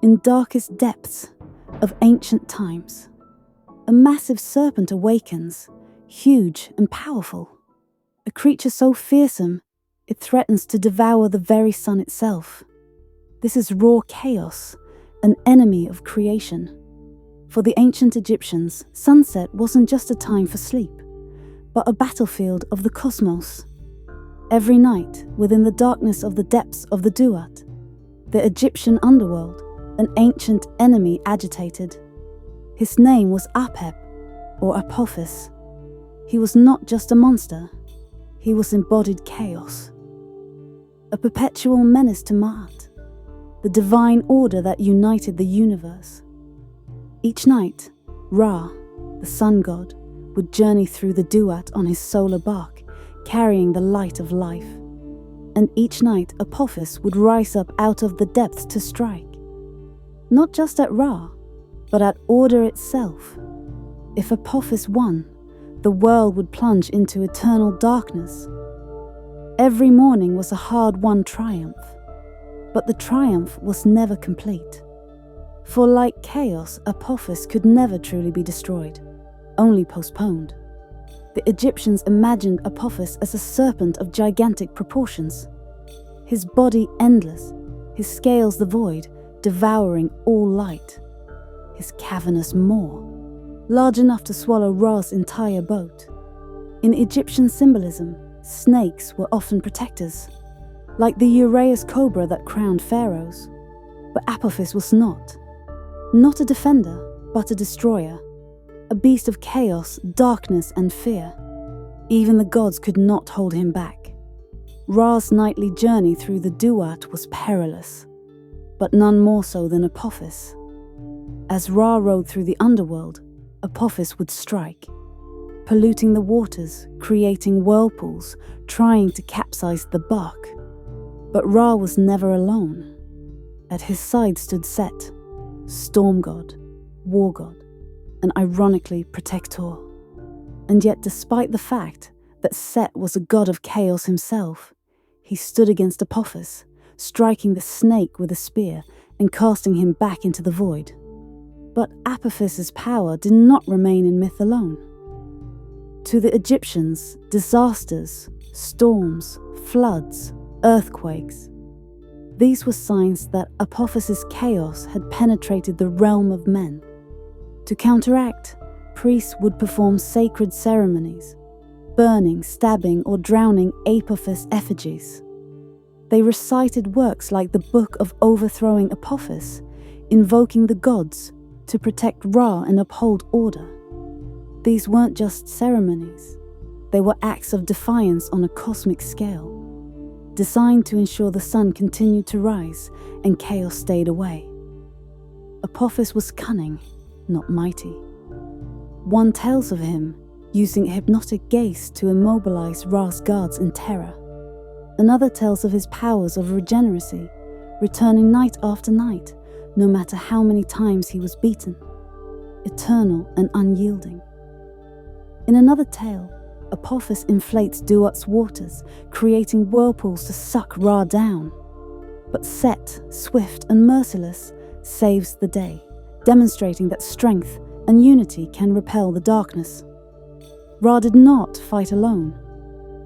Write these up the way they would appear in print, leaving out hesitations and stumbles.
In darkest depths of ancient times, a massive serpent awakens, huge and powerful. A creature so fearsome, it threatens to devour the very sun itself. This is raw chaos, an enemy of creation. For the ancient Egyptians, sunset wasn't just a time for sleep, but a battlefield of the cosmos. Every night, within the darkness of the depths of the Duat, the Egyptian underworld, an ancient enemy agitated. His name was Apep, or Apophis. He was not just a monster, he was embodied chaos. A perpetual menace to Ma'at, the divine order that united the universe. Each night, Ra, the sun god, would journey through the Duat on his solar bark, carrying the light of life. And each night, Apophis would rise up out of the depths to strike. Not just at Ra, but at order itself. If Apophis won, the world would plunge into eternal darkness. Every morning was a hard-won triumph, but the triumph was never complete. For like chaos, Apophis could never truly be destroyed, only postponed. The Egyptians imagined Apophis as a serpent of gigantic proportions, his body endless, his scales the void, devouring all light, his cavernous maw, large enough to swallow Ra's entire boat. In Egyptian symbolism, snakes were often protectors, like the Uraeus cobra that crowned pharaohs. But Apophis was not a defender, but a destroyer, a beast of chaos, darkness and fear. Even the gods could not hold him back. Ra's nightly journey through the Duat was perilous, but none more so than Apophis. As Ra rode through the underworld, Apophis would strike, polluting the waters, creating whirlpools, trying to capsize the bark. But Ra was never alone. At his side stood Set, storm god, war god, and ironically protector. And yet, despite the fact that Set was a god of chaos himself, he stood against Apophis, striking the snake with a spear and casting him back into the void. But Apophis's power did not remain in myth alone. To the Egyptians, disasters, storms, floods, earthquakes, these were signs that Apophis's chaos had penetrated the realm of men. To counteract, priests would perform sacred ceremonies, burning, stabbing, or drowning Apophis effigies. They recited works like the Book of Overthrowing Apophis, invoking the gods to protect Ra and uphold order. These weren't just ceremonies, they were acts of defiance on a cosmic scale, designed to ensure the sun continued to rise and chaos stayed away. Apophis was cunning, not mighty. One tells of him using a hypnotic gaze to immobilize Ra's guards in terror. Another tells of his powers of regeneracy, returning night after night, no matter how many times he was beaten, eternal and unyielding. In another tale, Apophis inflates Duat's waters, creating whirlpools to suck Ra down. But Set, swift and merciless, saves the day, demonstrating that strength and unity can repel the darkness. Ra did not fight alone,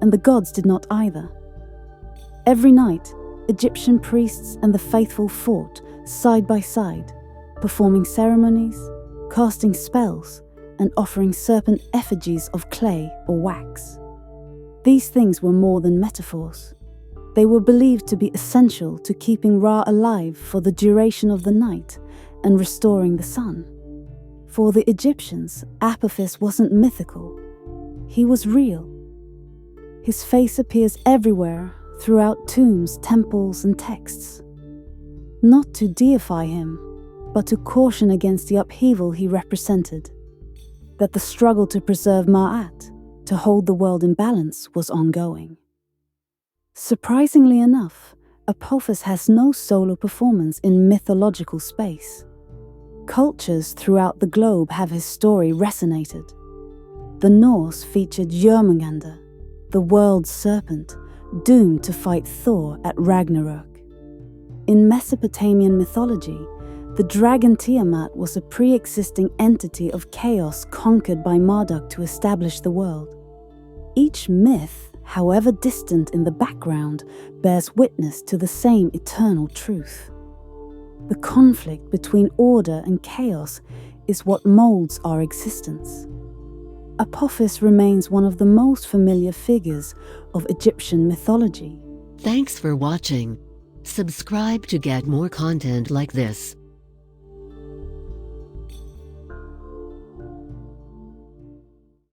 and the gods did not either. Every night, Egyptian priests and the faithful fought side by side, performing ceremonies, casting spells, and offering serpent effigies of clay or wax. These things were more than metaphors. They were believed to be essential to keeping Ra alive for the duration of the night and restoring the sun. For the Egyptians, Apophis wasn't mythical. He was real. His face appears everywhere, throughout tombs, temples, and texts. Not to deify him, but to caution against the upheaval he represented. That the struggle to preserve Ma'at, to hold the world in balance, was ongoing. Surprisingly enough, Apophis has no solo performance in mythological space. Cultures throughout the globe have his story resonated. The Norse featured Jörmungandr, the world's serpent, doomed to fight Thor at Ragnarök. In Mesopotamian mythology, The dragon Tiamat was a pre-existing entity of chaos conquered by Marduk to establish the world. Each myth, however distant in the background, bears witness to the same eternal truth. The conflict between order and chaos is what molds our existence. Apophis remains one of the most familiar figures of Egyptian mythology. Thanks for watching. Subscribe to get more content like this.